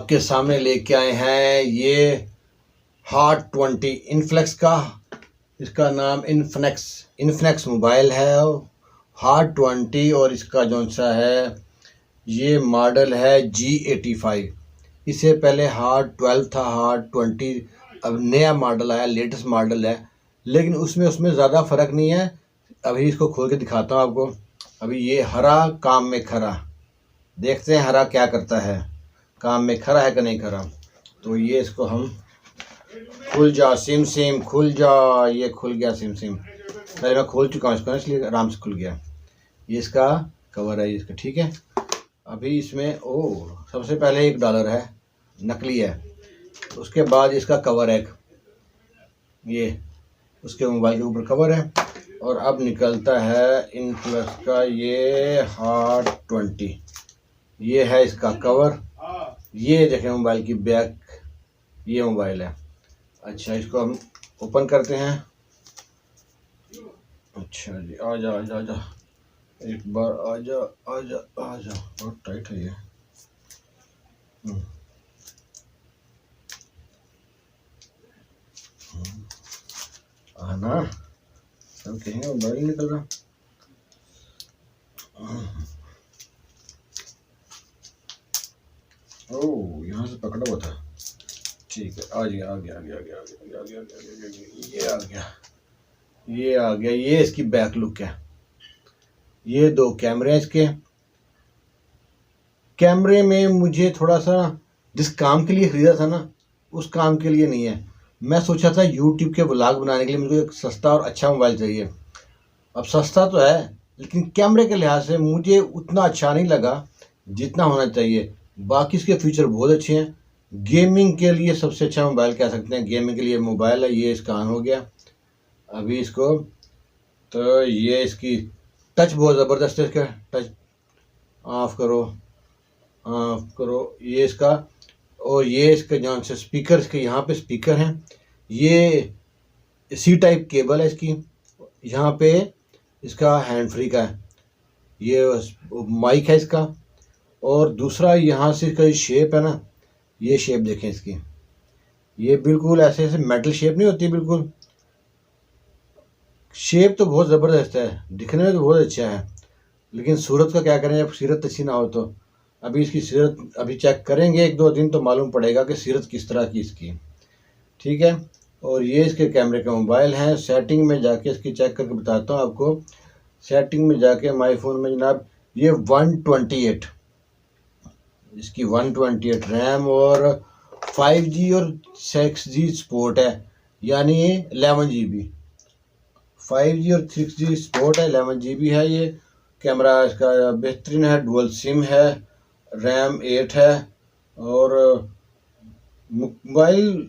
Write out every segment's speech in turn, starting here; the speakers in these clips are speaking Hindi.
आपके सामने लेके आए हैं ये हार्ट 20 इनफ्लेक्स का, इसका नाम इनफ्लेक्स मोबाइल है हार्ट 20 और इसका जो सा है ये मॉडल है G85। इससे पहले हार्ट 12 था, हार्ट 20 अब नया मॉडल आया, लेटेस्ट मॉडल है, लेकिन उसमें ज़्यादा फ़र्क नहीं है। अभी इसको खोल के दिखाता हूँ आपको। अभी ये हरा काम में खरा, देखते हैं हरा क्या करता है, काम में खरा है कि नहीं खरा। तो ये इसको हम खुल जा सिम सिम खुल जा, ये खुल गया सिम सिम। पहले मैं खोल चुका हूँ इसको, इसलिए आराम से खुल गया। ये इसका कवर है इसका, ठीक है। अभी इसमें सबसे पहले $1 है, नकली है। उसके बाद इसका कवर है, ये उसके मोबाइल के ऊपर कवर है। और अब निकलता है इनफ्लेक्स का ये हार्ट 20, ये है इसका कवर। ये देखें मोबाइल की बैक, ये मोबाइल है। अच्छा, इसको हम ओपन करते हैं। अच्छा जी, आजा आजा आजा, एक बार आजा आजा आजा, बहुत टाइट है ये। आना, सब कहेंगे मोबाइल निकल रहा। यहाँ से पकड़ा हुआ था, ठीक है। आ गया आ गया आ गया आ गया आ गया आ गया आ गया, ये आ गया, ये आ गया। ये इसकी बैक लुक है। ये 2 कैमरे हैं इसके। कैमरे में मुझे थोड़ा सा जिस काम के लिए ख़रीदा था ना, उस काम के लिए नहीं है। मैं सोचा था यूट्यूब के व्लॉग बनाने के लिए मुझे एक सस्ता और अच्छा मोबाइल चाहिए। अब सस्ता तो है, लेकिन कैमरे के लिहाज से मुझे उतना अच्छा नहीं लगा जितना होना चाहिए। बाकी इसके फीचर बहुत अच्छे हैं। गेमिंग के लिए सबसे अच्छा मोबाइल कह सकते हैं, गेमिंग के लिए मोबाइल है। ये इसका ऑन हो गया अभी इसको, तो ये इसकी टच बहुत ज़बरदस्त है। इसका टच ऑफ करो, ये इसका। और ये इसके जहाँ से स्पीकर, इसके यहाँ पे स्पीकर हैं। ये C टाइप केबल है इसकी, यहाँ पे इसका हैंड फ्री का है। ये माइक है इसका। और दूसरा यहाँ से इसका शेप है ना, ये शेप देखें इसकी, ये बिल्कुल ऐसे ऐसे मेटल शेप नहीं होती, बिल्कुल शेप तो बहुत ज़बरदस्त है, दिखने में तो बहुत अच्छा है। लेकिन सूरत का क्या करें, जब सीरत अच्छी ना हो तो। अभी इसकी सीरत अभी चेक करेंगे 1-2 दिन, तो मालूम पड़ेगा कि सीरत किस तरह की इसकी, ठीक है। और ये इसके कैमरे का मोबाइल है। सेटिंग में जाके इसकी चेक करके बताता हूँ आपको। सेटिंग में जाके माई फ़ोन में जनाब ये 128, इसकी 128 रैम और 5G और 6G सपोर्ट है, यानी 11 GB। 5G और 6G सपोर्ट है, 11 GB है। ये कैमरा इसका बेहतरीन है, डुअल सिम है, रैम 8 है। और मोबाइल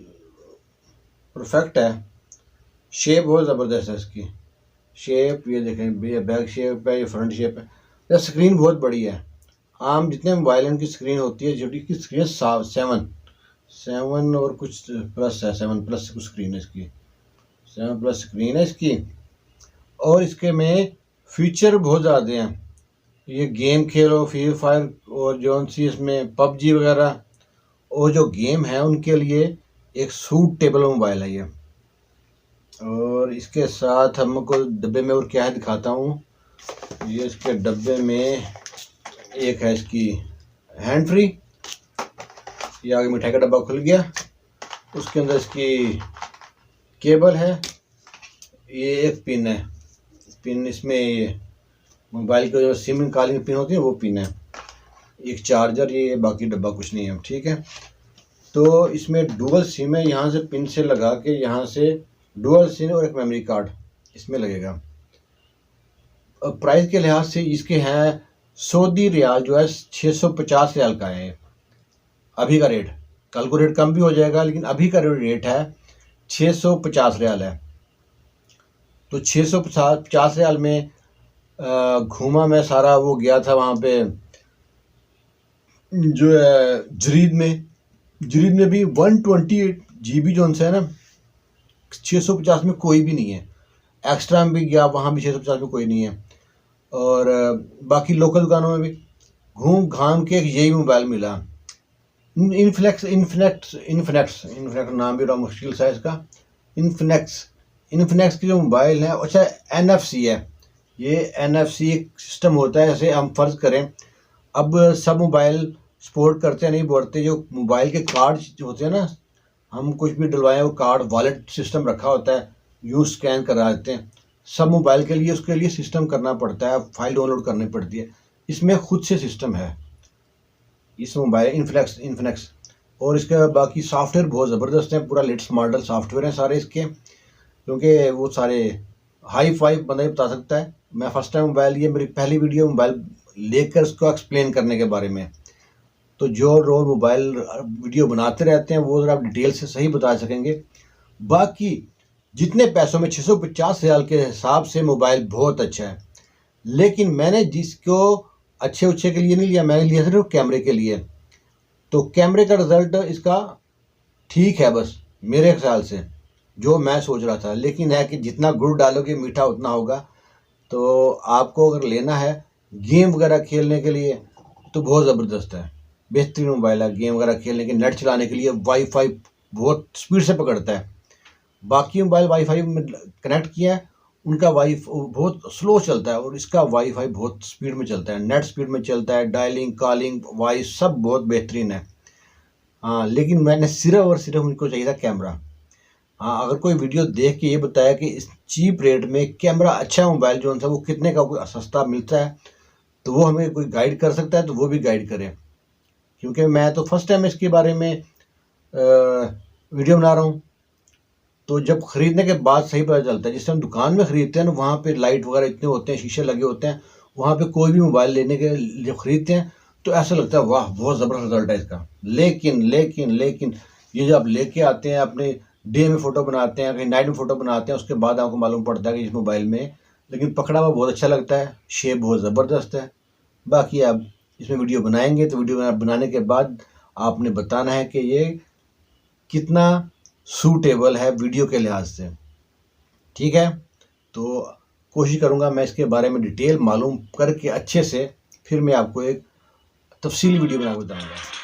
परफेक्ट है। शेप बहुत ज़बरदस्त है इसकी, शेप ये देखें, ये बैक शेप है, ये फ्रंट शेप है। ये स्क्रीन बहुत बड़ी है। आम जितने मोबाइल की स्क्रीन होती है, छोटी की स्क्रीन 7 और कुछ प्लस है, 7 प्लस कुछ स्क्रीन है इसकी, 7 प्लस स्क्रीन है इसकी। और इसके में फीचर बहुत ज़्यादा हैं। ये गेम खेलो, फ्री फायर और जो सी इसमें PUBG वगैरह, और जो गेम है उनके लिए एक सूटेबल मोबाइल है ये। और इसके साथ हमको डब्बे में और क्या है दिखाता हूँ। ये इसके डब्बे में एक है इसकी हैंड फ्री, ये आगे मिठाई का डब्बा खुल गया। उसके अंदर इसकी केबल है, ये एक पिन है, पिन इसमें ये मोबाइल का जो सिम निकालने की पिन होती है वो पिन है, एक चार्जर, ये बाकी डब्बा कुछ नहीं है, ठीक है। तो इसमें डुअल सिम है, यहाँ से पिन से लगा के यहाँ से डुअल सिम और एक मेमोरी कार्ड इसमें लगेगा। अब प्राइस के लिहाज से इसके हैं सऊदी रियाल जो है 650 रियाल का है अभी का रेट। कल को रेट कम भी हो जाएगा, लेकिन अभी का रेट है 650 रियाल है। तो 650 रियाल में घूमा मैं सारा, वो गया था वहाँ पे जो है जरीद में भी 128 GB जो है ना, 650 में कोई भी नहीं है। एक्स्ट्रा में भी गया, वहाँ भी 650 में कोई नहीं है। और बाकी लोकल दुकानों में भी घूम घाम के यही मोबाइल मिला। इन्फिनेक्स नाम भी बड़ा मुश्किल सा है इसका। इन्फिनेक्स की जो मोबाइल है, अच्छा NFC है, ये NFC एक सिस्टम होता है। जैसे हम फर्ज करें, अब सब मोबाइल सपोर्ट करते हैं नहीं बोलते, जो मोबाइल के कार्ड होते हैं ना, हम कुछ भी डलवाएं वो कार्ड वॉलेट सिस्टम रखा होता है, यूँ स्कैन करा देते हैं। सब मोबाइल के लिए उसके लिए सिस्टम करना पड़ता है, फाइल डाउनलोड करनी पड़ती है। इसमें खुद से सिस्टम है इस मोबाइल इन्फिनेक्स। और इसका बाकी सॉफ्टवेयर बहुत ज़बरदस्त है, पूरा लेटेस्ट मॉडल सॉफ्टवेयर है सारे इसके, क्योंकि वो सारे हाई फाई बंदा ही बता सकता है। मैं फर्स्ट टाइम मोबाइल, ये मेरी पहली वीडियो मोबाइल लेकर उसको एक्सप्लेन करने के बारे में, तो जो रोज़ मोबाइल वीडियो बनाते रहते हैं वो ज़रा डिटेल से सही बता सकेंगे। बाकी जितने पैसों में 650 रियाल के हिसाब से मोबाइल बहुत अच्छा है, लेकिन मैंने जिसको अच्छे उच्छे के लिए नहीं लिया, मैंने लिया सिर्फ कैमरे के लिए। तो कैमरे का रिज़ल्ट इसका ठीक है बस मेरे ख्याल से, जो मैं सोच रहा था। लेकिन है कि जितना गुड़ डालोगे मीठा उतना होगा। तो आपको अगर लेना है गेम वगैरह खेलने के लिए तो बहुत ज़बरदस्त है, बेहतरीन मोबाइल है गेम वगैरह खेलने के, नेट चलाने के लिए। वाईफाई बहुत स्पीड से पकड़ता है। बाकी मोबाइल वाईफाई में कनेक्ट किया है, उनका बहुत स्लो चलता है, और इसका वाईफाई बहुत स्पीड में चलता है, नेट स्पीड में चलता है, डायलिंग कॉलिंग वॉइस सब बहुत बेहतरीन है। हाँ, लेकिन मैंने सिर्फ और सिर्फ उनको चाहिए था कैमरा। हाँ, अगर कोई वीडियो देख के ये बताया कि इस चीप रेट में कैमरा अच्छा मोबाइल जो सा वो कितने का कोई सस्ता मिलता है, तो वो हमें कोई गाइड कर सकता है तो वो भी गाइड करे। क्योंकि मैं तो फर्स्ट टाइम इसके बारे में वीडियो बना रहा हूँ, तो जब ख़रीदने के बाद सही पता चलता है। जिस टाइम दुकान में ख़रीदते हैं ना, वहाँ पे लाइट वगैरह इतने होते हैं, शीशे लगे होते हैं, वहाँ पे कोई भी मोबाइल लेने के जब ख़रीदते हैं तो ऐसा लगता है वाह बहुत ज़बरदस्त रिज़ल्ट है इसका। लेकिन ये जब आप लेके आते हैं, अपने डे में फ़ोटो बनाते हैं, कहीं नाइट में फ़ोटो बनाते हैं, उसके बाद आपको मालूम पड़ता है कि इस मोबाइल में, लेकिन पकड़ा हुआ बहुत अच्छा लगता है, शेप बहुत ज़बरदस्त है। बाकी आप इसमें वीडियो बनाएंगे तो वीडियो बनाने के बाद आपने बताना है कि ये कितना सूटेबल है वीडियो के लिहाज से, ठीक है। तो कोशिश करूँगा मैं इसके बारे में डिटेल मालूम करके अच्छे से फिर मैं आपको एक तफसीली वीडियो बना के बताऊँगा।